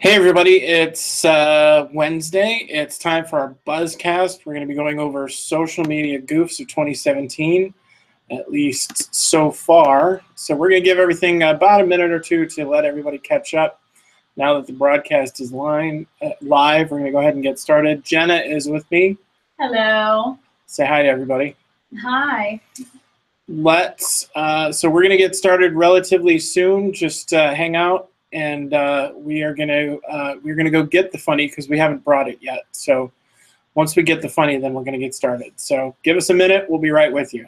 Hey everybody, it's Wednesday. It's time for our Buzzcast. We're going to be going over social media goofs of 2017, at least so far. So we're going to give everything about a minute or two to let everybody catch up. Now that the broadcast is live, we're going to go ahead and get started. Jenna is with me. Hello. Say hi to everybody. Hi. So we're going to get started relatively soon. Just hang out. And we're gonna go get the funny because we haven't brought it yet. So once we get the funny, then we're gonna get started. So give us a minute. We'll be right with you.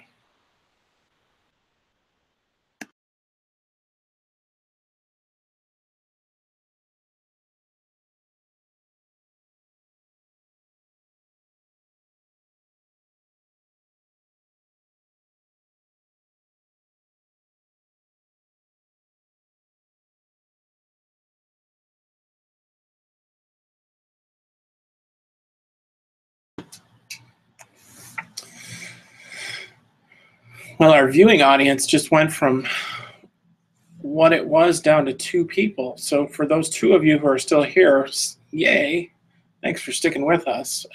Well, our viewing audience just went from what it was down to 2 people. So for those 2 of you who are still here, yay! Thanks for sticking with us.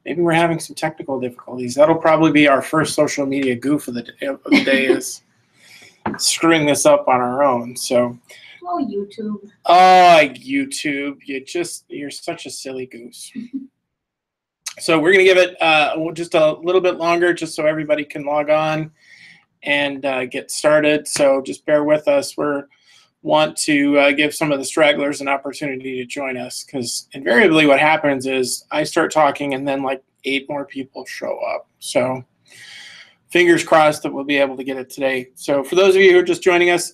Maybe we're having some technical difficulties. That'll probably be our first social media goof of the day is screwing this up on our own. So. Oh, YouTube. Oh, YouTube! You're such a silly goose. So we're going to give it just a little bit longer just so everybody can log on and get started. So just bear with us. We want to give some of the stragglers an opportunity to join us because invariably what happens is I start talking and then like 8 more people show up. So fingers crossed that we'll be able to get it today. So for those of you who are just joining us,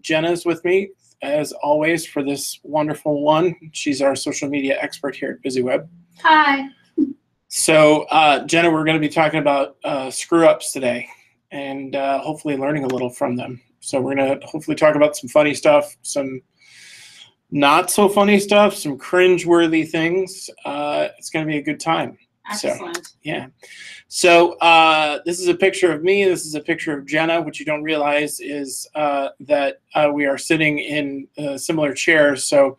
Jenna's with me as always for this wonderful one. She's our social media expert here at BusyWeb. Hi. So, Jenna, we're going to be talking about screw-ups today and hopefully learning a little from them. So we're going to hopefully talk about some funny stuff, some not so funny stuff, some cringe-worthy things. It's going to be a good time. Excellent. So, yeah. So this is a picture of me. This is a picture of Jenna. What you don't realize is that we are sitting in similar chairs. So,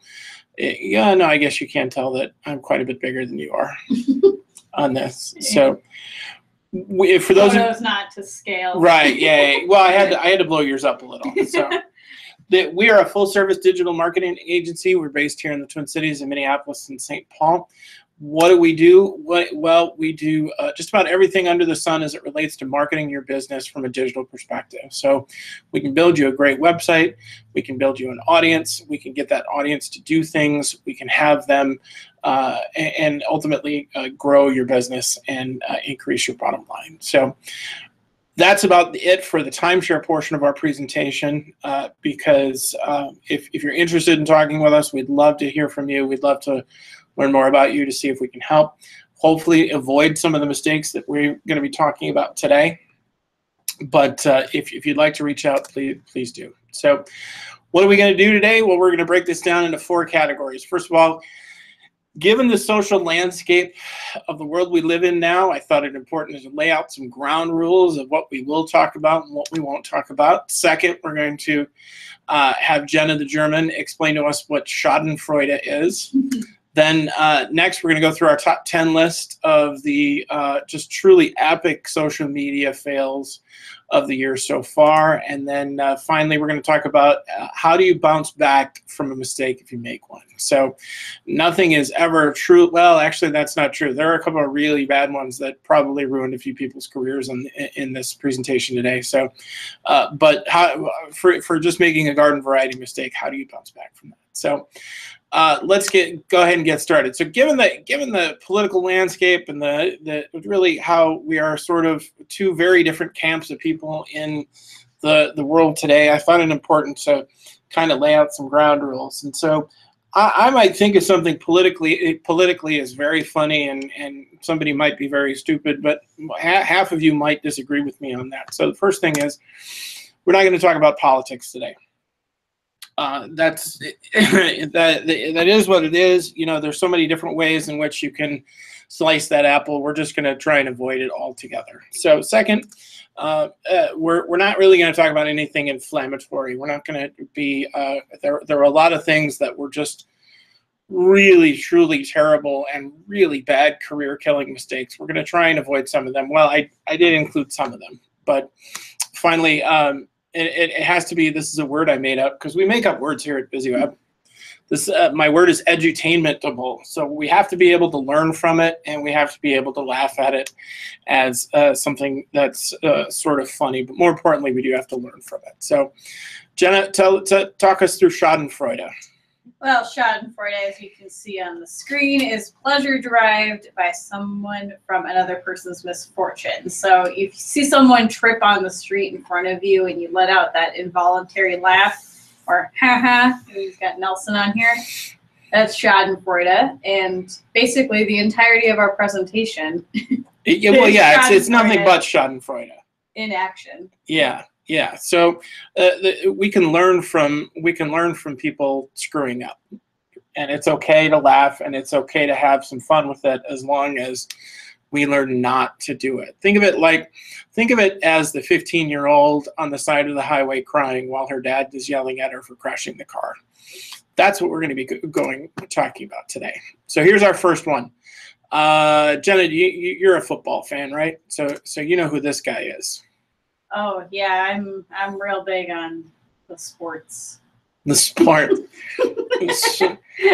yeah, no, I guess you can tell that I'm quite a bit bigger than you are on this. So, for those photos not to scale, right? Yeah. Well, I had to blow yours up a little. So, we are a full-service digital marketing agency. We're based here in the Twin Cities in Minneapolis and St. Paul. What do? We do just about everything under the sun as it relates to marketing your business from a digital perspective. So we can build you a great website. We can build you an audience. We can get that audience to do things. We can have them and ultimately grow your business and increase your bottom line. So that's about it for the timeshare portion of our presentation because if you're interested in talking with us, we'd love to hear from you. We'd love to learn more about you to see if we can help, hopefully avoid some of the mistakes that we're going to be talking about today. But if you'd like to reach out, please do. So what are we going to do today? Well, we're going to break this down into 4 categories. First of all, given the social landscape of the world we live in now, I thought it important to lay out some ground rules of what we will talk about and what we won't talk about. Second, we're going to have Jenna the German explain to us what Schadenfreude is. Then next, we're going to go through our top 10 list of the just truly epic social media fails of the year so far. And then finally, we're going to talk about how do you bounce back from a mistake if you make one. So nothing is ever true. Well, actually, that's not true. There are a couple of really bad ones that probably ruined a few people's careers in this presentation today. So, but for just making a garden variety mistake, how do you bounce back from that? So let's go ahead and get started. So given the political landscape and the really how we are sort of 2 very different camps of people in the world today, I found it important to kind of lay out some ground rules. And so I might think of something politically is very funny and somebody might be very stupid, but half of you might disagree with me on that. So the first thing is we're not going to talk about politics today. That is what it is. You know, there's so many different ways in which you can slice that apple. We're just going to try and avoid it altogether. So second, we're not really going to talk about anything inflammatory. We're not going to be there are a lot of things that were just really, truly terrible and really bad career killing mistakes. We're going to try and avoid some of them. Well, I did include some of them, but finally, it has to be, this is a word I made up because we make up words here at BusyWeb. This my word is edutainmentable. So we have to be able to learn from it, and we have to be able to laugh at it as something that's sort of funny. But more importantly, we do have to learn from it. So, Jenna, talk us through Schadenfreude. Well, Schadenfreude, as you can see on the screen, is pleasure derived by someone from another person's misfortune. So if you see someone trip on the street in front of you and you let out that involuntary laugh, or haha, we've got Nelson on here, that's Schadenfreude. And basically the entirety of our presentation it's nothing but Schadenfreude. In action. Yeah. Yeah, so we can learn from people screwing up, and it's okay to laugh, and it's okay to have some fun with it as long as we learn not to do it. Think of it as the 15-year-old on the side of the highway crying while her dad is yelling at her for crashing the car. That's what we're going to be talking about today. So here's our first one. Jenna, you're a football fan, right? So you know who this guy is. Oh yeah, I'm real big on the sports. The sport.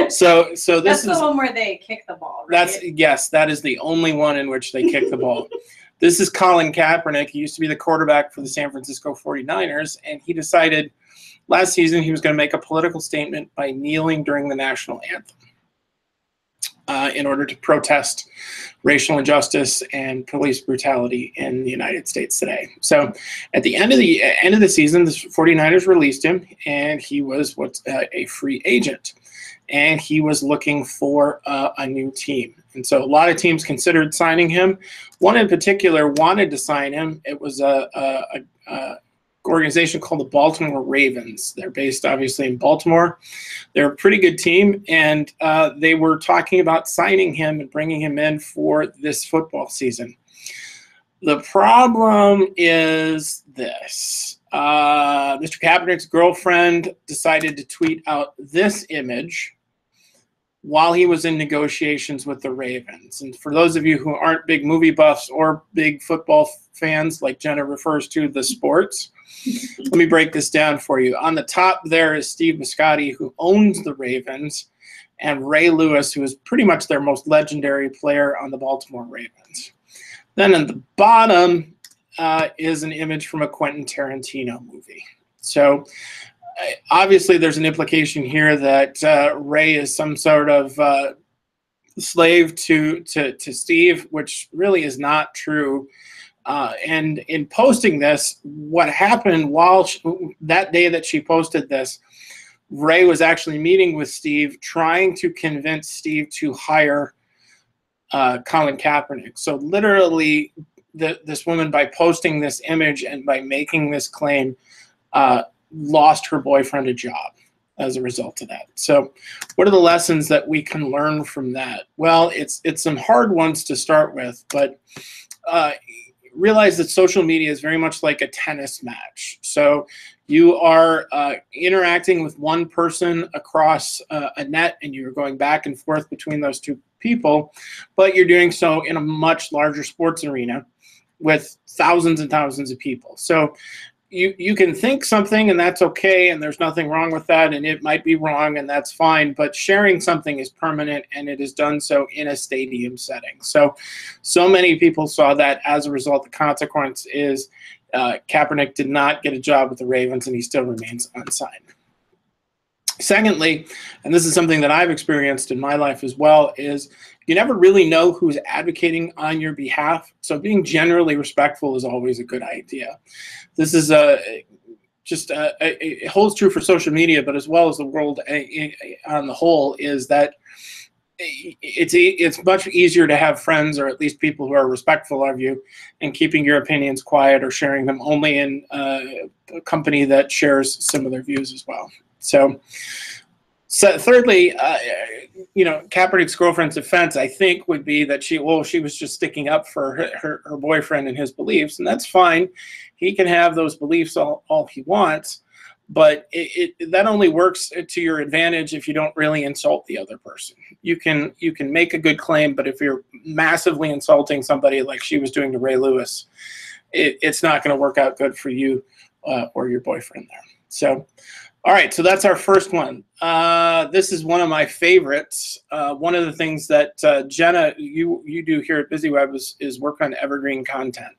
so this that's is the one where they kick the ball, right? Yes, that is the only one in which they kick the ball. This is Colin Kaepernick. He used to be the quarterback for the San Francisco 49ers, and he decided last season he was going to make a political statement by kneeling during the national anthem in order to protest racial injustice and police brutality in the United States today. So at the end of the season, the 49ers released him, and he was a free agent, and he was looking for a new team. And so a lot of teams considered signing him. One in particular wanted to sign him. It was a organization called the Baltimore Ravens. They're based obviously in Baltimore. They're a pretty good team, and they were talking about signing him and bringing him in for this football season. The problem is this. Mr. Kaepernick's girlfriend decided to tweet out this image while he was in negotiations with the Ravens. And for those of you who aren't big movie buffs or big football fans, like Jenna refers to the sports, let me break this down for you. On the top there is Steve Biscotti, who owns the Ravens, and Ray Lewis, who is pretty much their most legendary player on the Baltimore Ravens. Then at the bottom is an image from a Quentin Tarantino movie. So obviously there's an implication here that Ray is some sort of slave to Steve, which really is not true. And in posting this, what happened that day that she posted this, Ray was actually meeting with Steve, trying to convince Steve to hire Colin Kaepernick. So literally, this woman, by posting this image and by making this claim, lost her boyfriend a job as a result of that. So what are the lessons that we can learn from that? Well, it's some hard ones to start with, but realize that social media is very much like a tennis match. So you are interacting with one person across a net, and you're going back and forth between those two people, but you're doing so in a much larger sports arena with thousands and thousands of people. So you can think something, and that's okay, and there's nothing wrong with that, and it might be wrong, and that's fine, but sharing something is permanent, and it is done so in a stadium setting. So many people saw that. As a result, the consequence is Kaepernick did not get a job with the Ravens, and he still remains unsigned. Secondly, and this is something that I've experienced in my life as well, is you never really know who's advocating on your behalf. So being generally respectful is always a good idea. This is it holds true for social media, but as well as the world on the whole, is that it's much easier to have friends, or at least people who are respectful of you, and keeping your opinions quiet or sharing them only in a company that shares some of their views as well. So So thirdly, Kaepernick's girlfriend's defense, I think, would be that she was just sticking up for her boyfriend and his beliefs, and that's fine. He can have those beliefs all he wants, but that only works to your advantage if you don't really insult the other person. You can make a good claim, but if you're massively insulting somebody like she was doing to Ray Lewis, it's not going to work out good for you or your boyfriend there. So, all right, so that's our first one. This is one of my favorites. One of the things that Jenna, you do here at BusyWeb is work on evergreen content.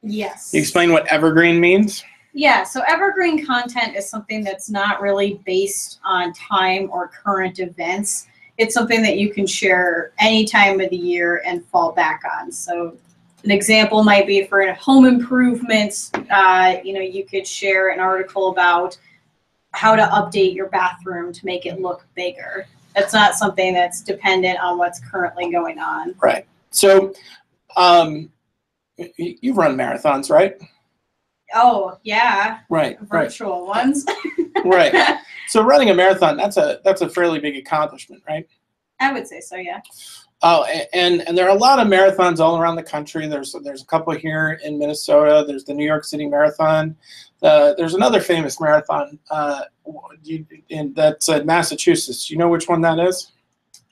Yes. Can you explain what evergreen means? Yeah, so evergreen content is something that's not really based on time or current events. It's something that you can share any time of the year and fall back on. So an example might be for home improvements. You could share an article about how to update your bathroom to make it look bigger. That's not something that's dependent on what's currently going on. Right. So you run marathons, right? Oh, yeah. Right. Virtual ones. Right. So running a marathon, that's a fairly big accomplishment, right? I would say so, yeah. Oh, and there are a lot of marathons all around the country. There's a couple here in Minnesota. There's the New York City Marathon. There's another famous marathon that's in Massachusetts. Do you know which one that is?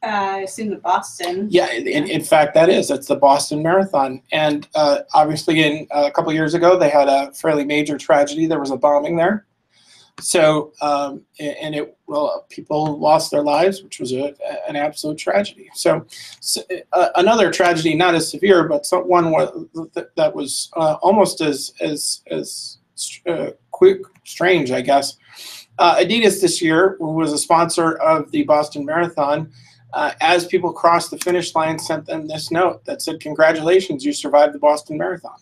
I assume the Boston. Yeah, in fact, it's the Boston Marathon. And obviously, a couple years ago, they had a fairly major tragedy. There was a bombing there. So, people lost their lives, which was an absolute tragedy. So another tragedy, not as severe, but one that was almost as strange, I guess. Adidas this year, who was a sponsor of the Boston Marathon, as people crossed the finish line, sent them this note that said, "Congratulations, you survived the Boston Marathon."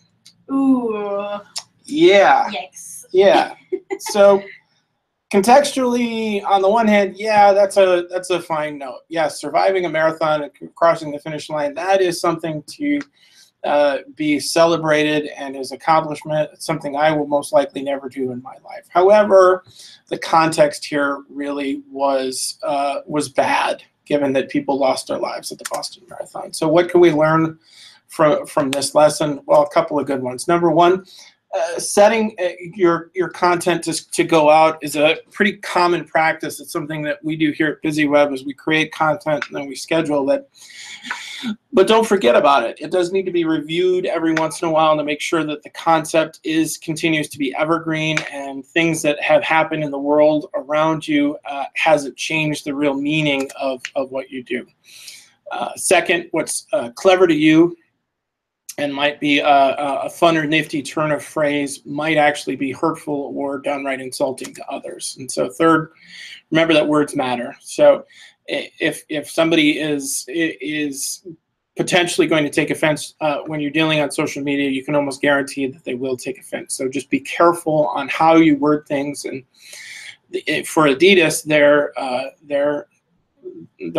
Ooh. Yeah. Yikes. Yeah. So contextually, on the one hand, yeah, that's a fine note. Yes, surviving a marathon and crossing the finish line, that is something to be celebrated and is accomplishment. It's something I will most likely never do in my life. However, the context here really was bad, given that people lost their lives at the Boston Marathon. So what can we learn from this lesson? Well, a couple of good ones. Number one, setting your content to go out is a pretty common practice. It's something that we do here at BusyWeb, is we create content and then we schedule it. But don't forget about it. It does need to be reviewed every once in a while to make sure that the concept continues to be evergreen, and things that have happened in the world around you hasn't changed the real meaning of what you do. Second, what's clever to you and might be a fun or nifty turn of phrase might actually be hurtful or downright insulting to others. And so third, remember that words matter. So if somebody is potentially going to take offense when you're dealing on social media, you can almost guarantee that they will take offense. So just be careful on how you word things. And for Adidas, their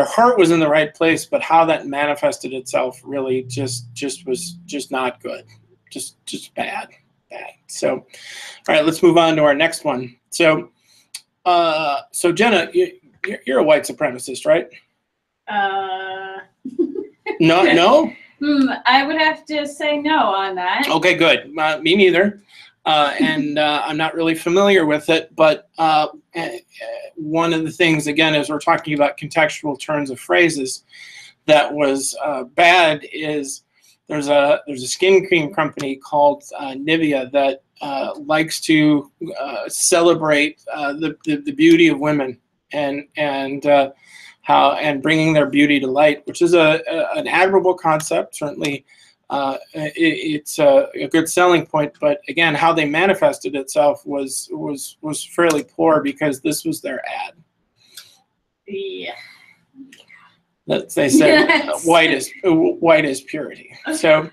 heart was in the right place, but how that manifested itself really just was not good, just bad. So, all right, let's move on to our next one. So Jenna, you're a white supremacist, right? No. I would have to say no on that. Okay, good. Me neither. And I'm not really familiar with it, but one of the things, again, as we're talking about contextual turns of phrases, that was bad is there's a skin cream company called Nivea that likes to celebrate the beauty of women and bringing their beauty to light, which is an admirable concept. Certainly, it's a good selling point. But again, how they manifested itself was fairly poor, because this was their ad. Yeah. They said white is purity. So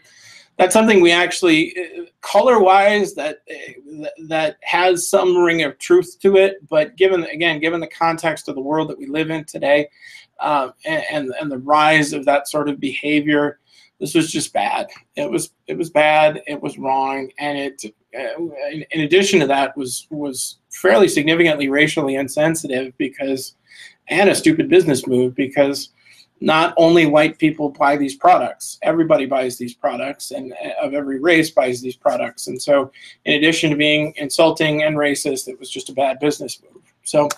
that's something we actually, color-wise, that has some ring of truth to it. But given the context of the world that we live in today, and the rise of that sort of behavior, this was just bad. It was bad. It was wrong, and it, in addition to that, was fairly significantly racially insensitive, because and a stupid business move, because not only white people buy these products, everybody buys these products, and of every race buys these products. And so in addition to being insulting and racist, it was just a bad business move. So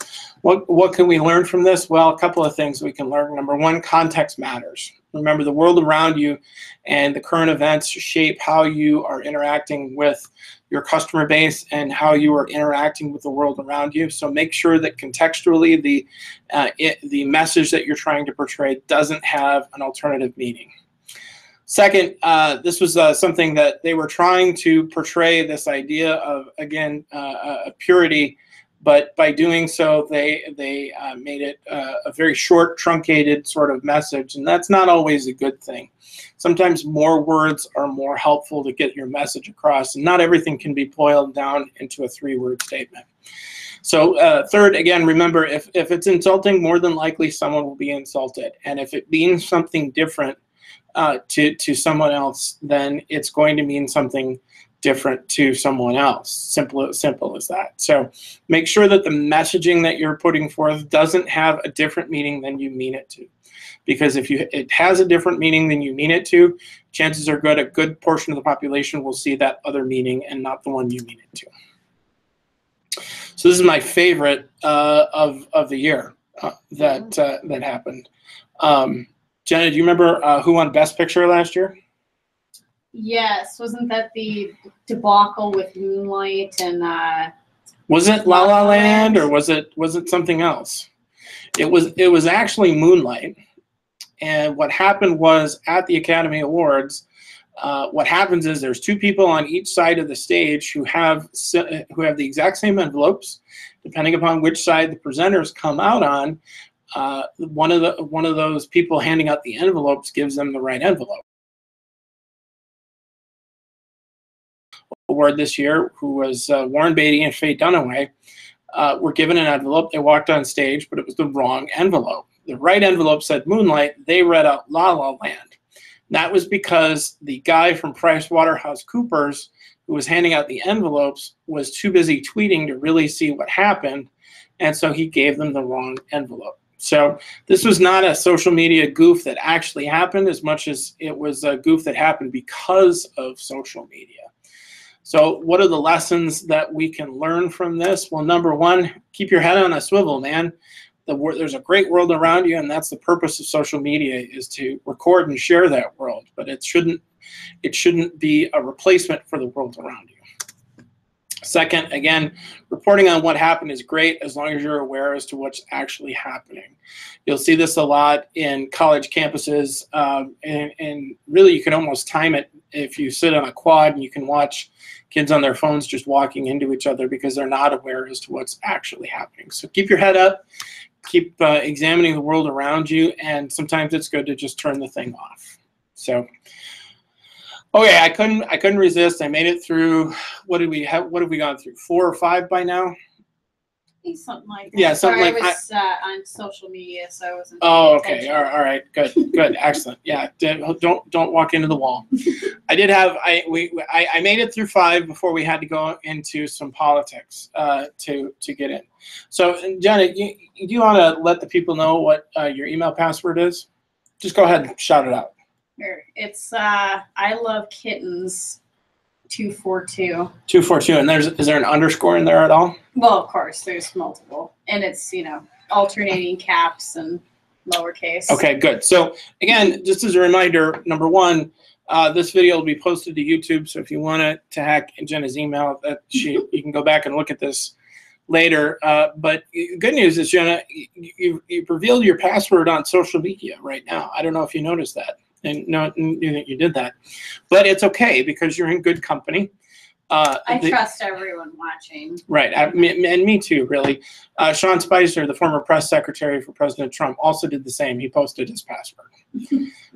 what can we learn from this? Well, a couple of things we can learn. Number one, context matters. Remember, the world around you and the current events shape how you are interacting with your customer base and how you are interacting with the world around you. So make sure that contextually the message that you're trying to portray doesn't have an alternative meaning. Second, this was something that they were trying to portray, this idea of, again, purity, but by doing so, they made it a very short, truncated sort of message, and that's not always a good thing. Sometimes more words are more helpful to get your message across, and not everything can be boiled down into a 3-word statement. So third, again, remember, if it's insulting, more than likely someone will be insulted, and if it means something different to someone else, then it's going to mean something different to someone else. Simple as that. So make sure that the messaging that you're putting forth doesn't have a different meaning than you mean it to. Because if it has a different meaning than you mean it to, chances are good a good portion of the population will see that other meaning and not the one you mean it to. So this is my favorite of the year that happened. Jenna, do you remember who won Best Picture last year? Yes, wasn't that the debacle with Moonlight and was it La La Land, or was it something else? It was actually Moonlight. And what happened was, at the Academy Awards, what happens is there's 2 people on each side of the stage who have the exact same envelopes. Depending upon which side the presenters come out on, one of those people handing out the envelopes gives them the right envelope. Award this year, who was Warren Beatty and Faye Dunaway, were given an envelope. They walked on stage, but it was the wrong envelope. The right envelope said Moonlight. They read out La La Land. And that was because the guy from PricewaterhouseCoopers, who was handing out the envelopes, was too busy tweeting to really see what happened, and so he gave them the wrong envelope. So this was not a social media goof that actually happened, as much as it was a goof that happened because of social media. So what are the lessons that we can learn from this? Well, number one, keep your head on a swivel, man. There's a great world around you, and that's the purpose of social media, is to record and share that world. But it shouldn't be a replacement for the world around you. Second, again, reporting on what happened is great as long as you're aware as to what's actually happening. You'll see this a lot in college campuses, and really you can almost time it if you sit on a quad and you can watch kids on their phones just walking into each other because they're not aware as to what's actually happening. So keep your head up, keep examining the world around you, and sometimes it's good to just turn the thing off. So. Okay, I couldn't resist. I made it through. What have we gone through? 4 or 5 by now? Something like that. Yeah, something Sorry, like I was on social media, so I wasn't. Oh, okay. All right. Good. Excellent. Yeah. Don't walk into the wall. I made it through 5 before we had to go into some politics to get in. So, Jenna, you want to let the people know what your email password is? Just go ahead and shout it out. It's I love kittens 242. 242, and is there an underscore in there at all? Well, of course, there's multiple, and it's alternating caps and lowercase. Okay, good. So again, just as a reminder, number one, this video will be posted to YouTube. So if you want to hack Jenna's email, you can go back and look at this later. But good news is, Jenna, you've revealed your password on social media right now. I don't know if you noticed that. And no, you did that, but it's okay because you're in good company. I trust everyone watching. Right, and me too, really. Sean Spicer, the former press secretary for President Trump, also did the same. He posted his password.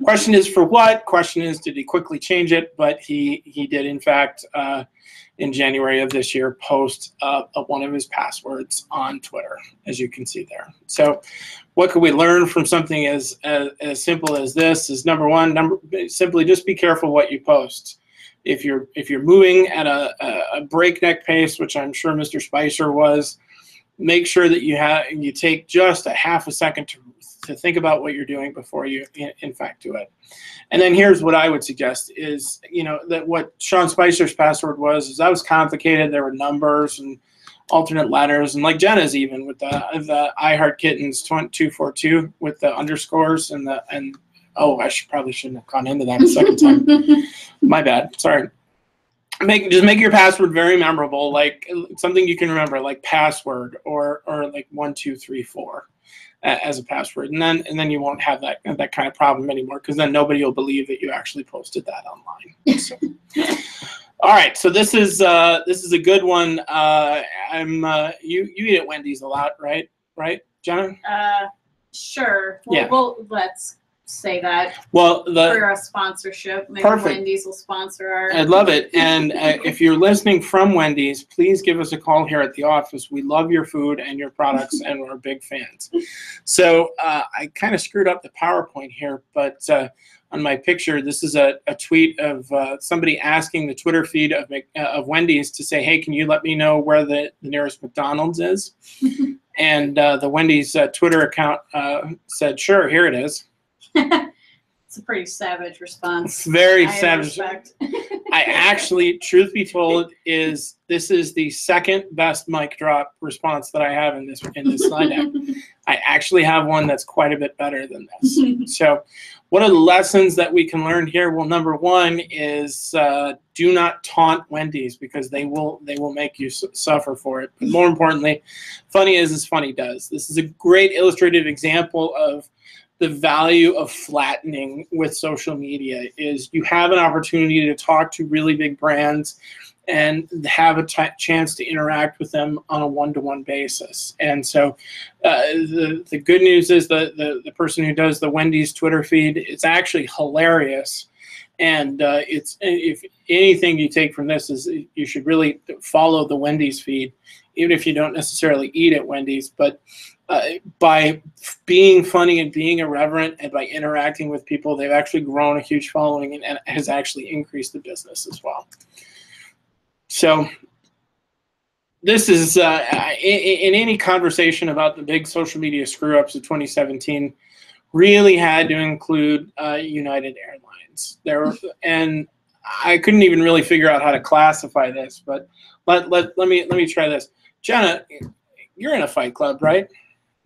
Question is for what? Question is, did he quickly change it? But he did, in fact, in January of this year, post one of his passwords on Twitter, as you can see there. So what could we learn from something as simple as this? Is number one, simply just be careful what you post. If you're moving at a breakneck pace, which I'm sure Mr. Spicer was, make sure that you take just a half a second to think about what you're doing before you in fact do it. And then here's what I would suggest is, that what Sean Spicer's password was that was complicated. There were numbers and alternate letters, and like Jenna's even with the I Heart Kittens 242 with the underscores and oh, I probably shouldn't have gone into that a second time. My bad. Sorry. Just make your password very memorable, like something you can remember, like password or like 1234 as a password, and then you won't have that kind of problem anymore, because then nobody will believe that you actually posted that online. So. All right, so this is a good one. You eat at Wendy's a lot, right, Jenna? Sure. Yeah. Well, let's say that. Well, for a sponsorship, maybe perfect. Wendy's will sponsor our. I'd love it. And if you're listening from Wendy's, please give us a call here at the office. We love your food and your products, and we're big fans. So I kind of screwed up the PowerPoint here, but on my picture, this is a tweet of somebody asking the Twitter feed of Wendy's to say, hey, can you let me know where the nearest McDonald's is? And the Wendy's Twitter account said, sure, here it is. It's a pretty savage response. Very savage. I actually, truth be told, this is the second best mic drop response that I have in this slide deck. I actually have one that's quite a bit better than this. So what are the lessons that we can learn here? Well, number one is do not taunt Wendy's, because they will make you suffer for it. But more importantly, funny as funny does. This is a great illustrative example of the value of flattening with social media. Is you have an opportunity to talk to really big brands and have a chance to interact with them on a one-to-one basis. And so the good news is the person who does the Wendy's Twitter feed, it's actually hilarious. And if anything you take from this is you should really follow the Wendy's feed, even if you don't necessarily eat at Wendy's. But by being funny and being irreverent and by interacting with people, they've actually grown a huge following and has actually increased the business as well. So this is, in any conversation about the big social media screw-ups of 2017, really had to include United Airlines. And I couldn't even really figure out how to classify this, but let me try this. Jenna, you're in a fight club, right?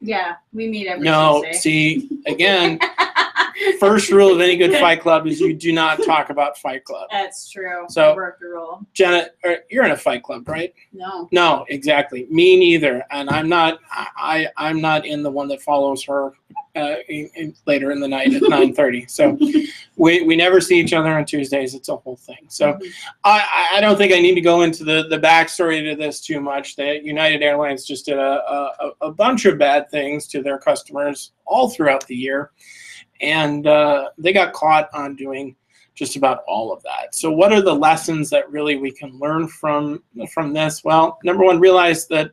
Yeah, we meet every Tuesday. No, see, again, first rule of any good fight club is you do not talk about fight club. That's true. So, I broke the rule. Jenna, you're in a fight club, right? No. No, exactly. Me neither. And I'm not in the one that follows her later in the night at 9:30. So we never see each other on Tuesdays. It's a whole thing. So I don't think I need to go into the backstory to this too much. That United Airlines just did a bunch of bad things to their customers all throughout the year. And they got caught on doing just about all of that. So what are the lessons that really we can learn from this? Well, number one, realize that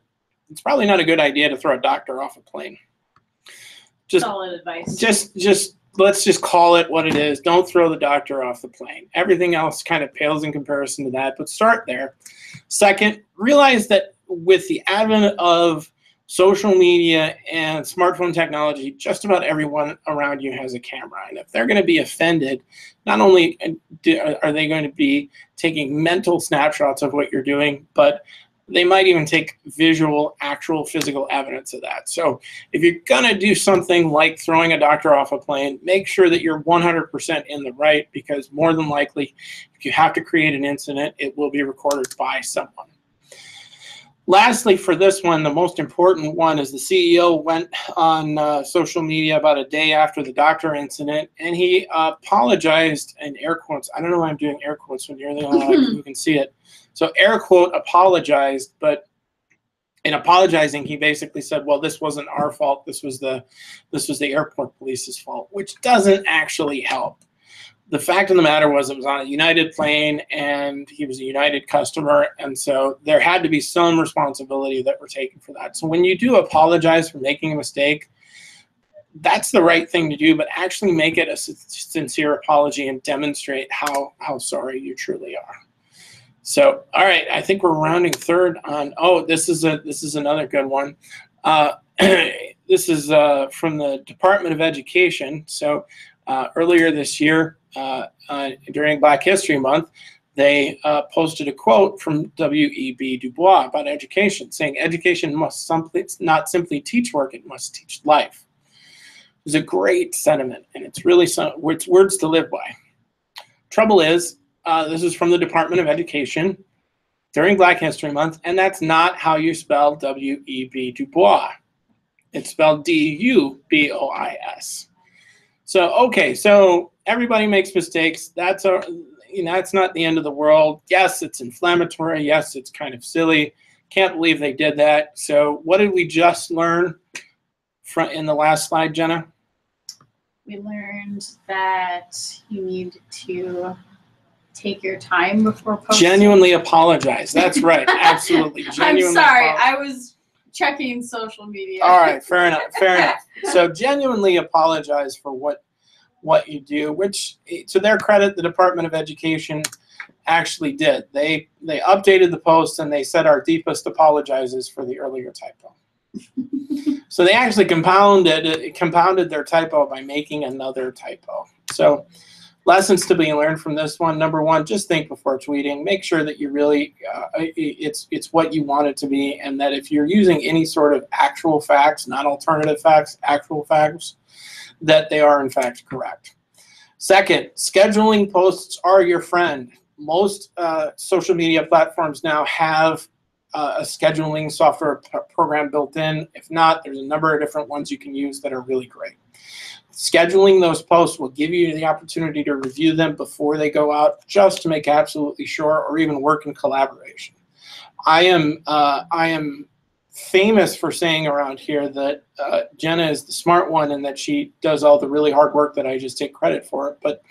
it's probably not a good idea to throw a doctor off a plane. Solid advice. Just let's just call it what it is. Don't throw the doctor off the plane. Everything else kind of pales in comparison to that, but start there. Second, realize that with the advent of social media and smartphone technology, just about everyone around you has a camera. And if they're going to be offended, not only are they going to be taking mental snapshots of what you're doing, but they might even take visual, actual physical evidence of that. So if you're going to do something like throwing a doctor off a plane, make sure that you're 100% in the right, because more than likely, if you have to create an incident, it will be recorded by someone. Lastly, for this one, the most important one is the CEO went on social media about a day after the doctor incident, and he apologized in air quotes. I don't know why I'm doing air quotes when you're the only one who can see it. So air quote apologized, but in apologizing, he basically said, well, this wasn't our fault. This was the airport police's fault, which doesn't actually help. The fact of the matter was it was on a United plane and he was a United customer. And so there had to be some responsibility that we're taking for that. So when you do apologize for making a mistake, that's the right thing to do, but actually make it a sincere apology and demonstrate how sorry you truly are. So, all right, I think we're rounding third on. Oh, this is another good one. This is from the Department of Education. So, earlier this year, during Black History Month, they posted a quote from W.E.B. Du Bois about education, saying, "Education must not simply teach work; it must teach life." It was a great sentiment, and it's really it's words to live by. Trouble is, this is from the Department of Education during Black History Month, and that's not how you spell W.E.B. Du Bois. It's spelled D-U-B-O-I-S. So, okay, so everybody makes mistakes. That's not the end of the world. Yes, it's inflammatory. Yes, it's kind of silly. Can't believe they did that. So what did we just learn in the last slide, Jenna? We learned that you need to take your time before posting. Genuinely apologize. That's right. Absolutely. I'm sorry. I was checking social media. All right. Fair enough. Fair enough. So genuinely apologize for what you do, which, to their credit, the Department of Education actually did. They updated the post and they said our deepest apologizes for the earlier typo. So they actually compounded their typo by making another typo. So lessons to be learned from this one. Number one, just think before tweeting. Make sure that you really, it's what you want it to be, and that if you're using any sort of actual facts, not alternative facts, actual facts, that they are in fact correct. Second, scheduling posts are your friend. Most social media platforms now have a scheduling software program built in. If not, there's a number of different ones you can use that are really great. Scheduling those posts will give you the opportunity to review them before they go out, just to make absolutely sure, or even work in collaboration. I am famous for saying around here that Jenna is the smart one and that she does all the really hard work that I just take credit for. But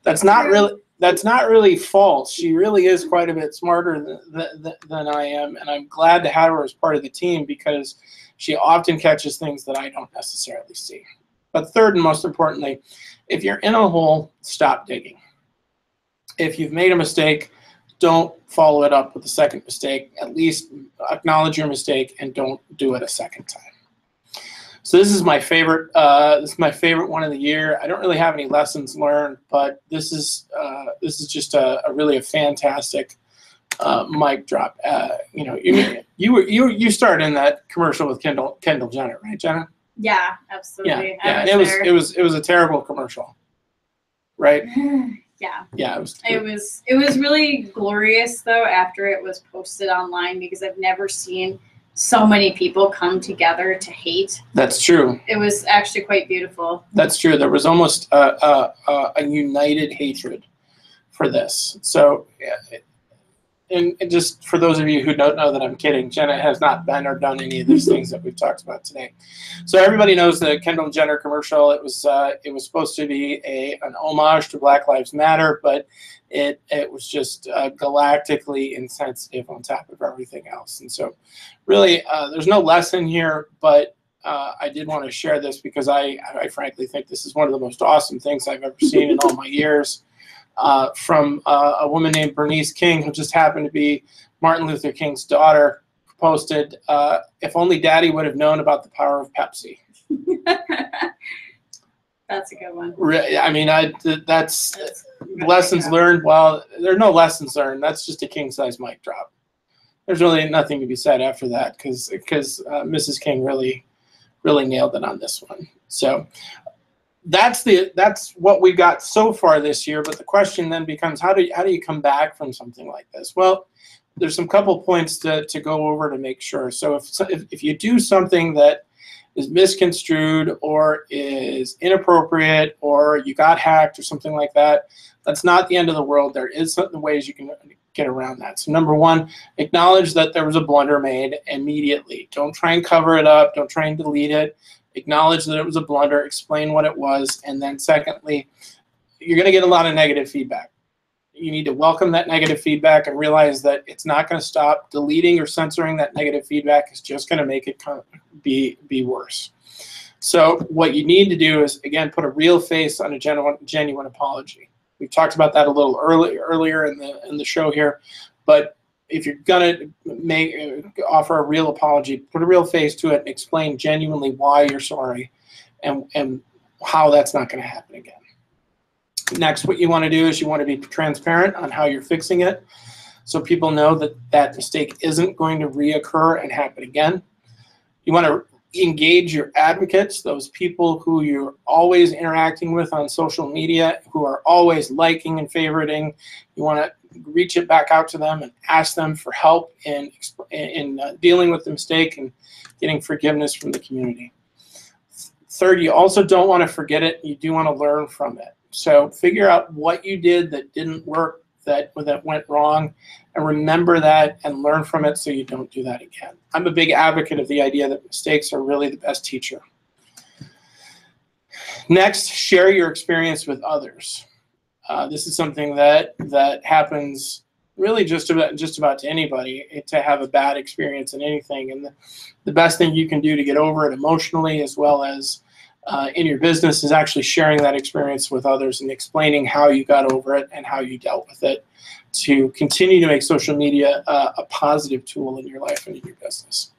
that's not really false. She really is quite a bit smarter than I am, and I'm glad to have her as part of the team because she often catches things that I don't necessarily see. But third and most importantly, if you're in a hole, stop digging. If you've made a mistake, don't follow it up with a second mistake. At least acknowledge your mistake and don't do it a second time. So this is my favorite. This is my favorite one of the year. I don't really have any lessons learned, but this is just a really fantastic mic drop. You started in that commercial with Kendall Jenner, right, Jenna? Yeah, absolutely. Yeah, and it was a terrible commercial, right? Yeah. Yeah, it was really glorious though after it was posted online, because I've never seen so many people come together to hate. That's true. It was actually quite beautiful. That's true. There was almost a united hatred for this. So, and just for those of you who don't know that I'm kidding, Jenna has not been or done any of these things that we've talked about today. So everybody knows the Kendall Jenner commercial. It was supposed to be an homage to Black Lives Matter, but it was just galactically insensitive on top of everything else. And so really there's no lesson here, but I did want to share this because I frankly think this is one of the most awesome things I've ever seen in all my years. From a woman named Bernice King, who just happened to be Martin Luther King's daughter, posted, "If only Daddy would have known about the power of Pepsi." That's a good one. I mean, that's lessons learned. Well, there are no lessons learned. That's just a king-size mic drop. There's really nothing to be said after that because Mrs. King really nailed it on this one. So that's what we got so far this year. But the question then becomes, how do you come back from something like this? Well, there's some couple points to go over to make sure. So if you do something that is misconstrued or is inappropriate or you got hacked or something like that, that's not the end of the world. There is certain ways you can get around that. So number one, acknowledge that there was a blunder made immediately. Don't try and cover it up. Don't try and delete it. Acknowledge that it was a blunder, explain what it was, and then secondly, you're going to get a lot of negative feedback. You need to welcome that negative feedback and realize that it's not going to stop. Deleting or censoring that negative feedback is just going to make it be worse. So what you need to do is, again, put a real face on a genuine apology. We've talked about that a little earlier in the show here. But if you're gonna offer a real apology, put a real face to it and explain genuinely why you're sorry and how that's not going to happen again. Next, what you want to do is you want to be transparent on how you're fixing it, so people know that that mistake isn't going to reoccur and happen again. You want to engage your advocates, those people who you're always interacting with on social media, who are always liking and favoriting. You want to reach it back out to them and ask them for help in dealing with the mistake and getting forgiveness from the community. Third, you also don't want to forget it. You do want to learn from it. So figure out what you did that didn't work, that went wrong, and remember that and learn from it so you don't do that again. I'm a big advocate of the idea that mistakes are really the best teacher. Next, share your experience with others. This is something that happens really just about to anybody, to have a bad experience in anything. And the best thing you can do to get over it emotionally as well as in your business is actually sharing that experience with others and explaining how you got over it and how you dealt with it, to continue to make social media a positive tool in your life and in your business.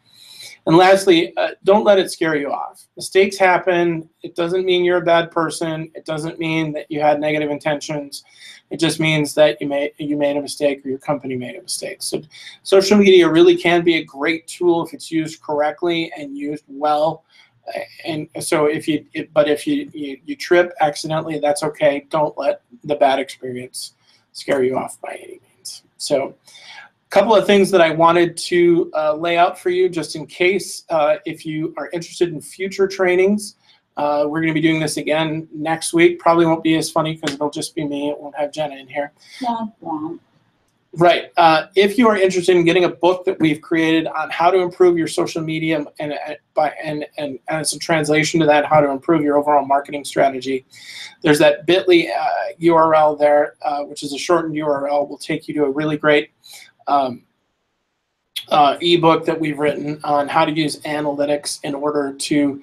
And lastly, don't let it scare you off. Mistakes happen. It doesn't mean you're a bad person. It doesn't mean that you had negative intentions. It just means that you made a mistake or your company made a mistake. So social media really can be a great tool if it's used correctly and used well. And so if you trip accidentally, that's okay. Don't let the bad experience scare you off by any means. So a couple of things that I wanted to lay out for you just in case, if you are interested in future trainings. We're going to be doing this again next week. Probably won't be as funny because it'll just be me. It won't have Jenna in here. Womp womp. Right. If you are interested in getting a book that we've created on how to improve your social media and as a translation to that, how to improve your overall marketing strategy, there's that bit.ly URL there, which is a shortened URL. Will take you to a really great ebook that we've written on how to use analytics in order to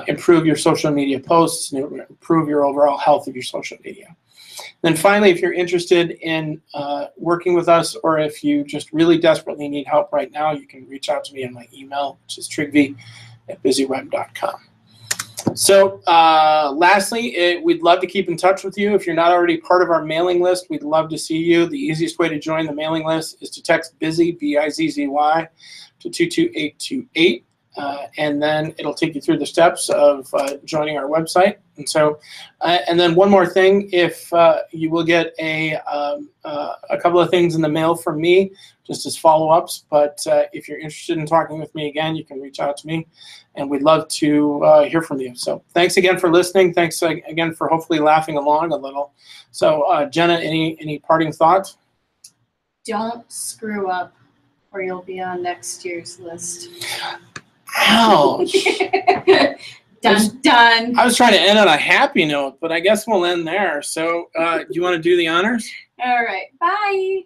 improve your social media posts and improve your overall health of your social media. Then finally, if you're interested in working with us, or if you just really desperately need help right now, you can reach out to me on my email, which is trigvi@busyweb.com. So lastly, we'd love to keep in touch with you. If you're not already part of our mailing list, we'd love to see you. The easiest way to join the mailing list is to text BUSY, B-I-Z-Z-Y, to 22828. And then it'll take you through the steps of joining our website. And so, and then one more thing, if you will get a couple of things in the mail from me, just as follow-ups. But if you're interested in talking with me again, you can reach out to me, and we'd love to hear from you. So thanks again for listening. Thanks again for hopefully laughing along a little. So Jenna, any parting thoughts? Don't screw up, or you'll be on next year's list. Ouch. Done. I was trying to end on a happy note, but I guess we'll end there. So you want to do the honors? All right. Bye.